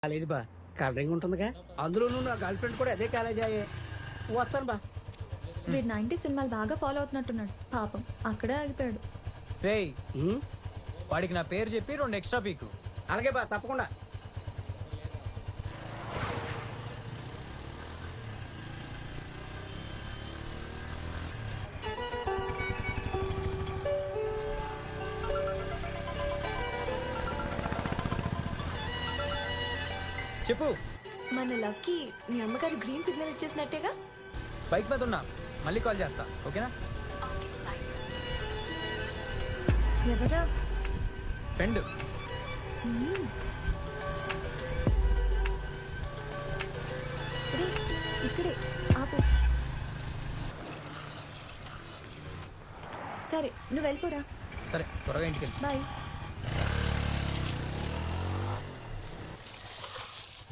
College బా colouring ఉంటుందిగా, అందులో నా గర్ల్ ఫ్రెండ్ కూడా అదే కాలేజ్ అయ్యే. వస్తాను బా. వీడు 90 సినిమాలు బాగా ఫాలో అవుతున్నట్టున్నాడు. పాపం అక్కడే ఆగిపోయాడు. రేయ్, వాడికి నా పేరు చెప్పి 2 ఎక్స్ట్రా పీకు. అలాగే బా, తప్పకుండా. చెప్పు. మన లవ్ కి మీ అమ్మగారు గ్రీన్ సిగ్నల్ ఇచ్చేసినట్టేగా. బైక్ మీద ఉన్నా, మళ్ళీ కాల్ చేస్తా, ఓకేనా? ఎవరా? ఫ్రెండ్. ఇక్కడే ఆపు. సరే నువ్వు వెళ్ళిపోరా. సరే, త్వరగా ఇంటికి వెళ్ళి. బాయ్.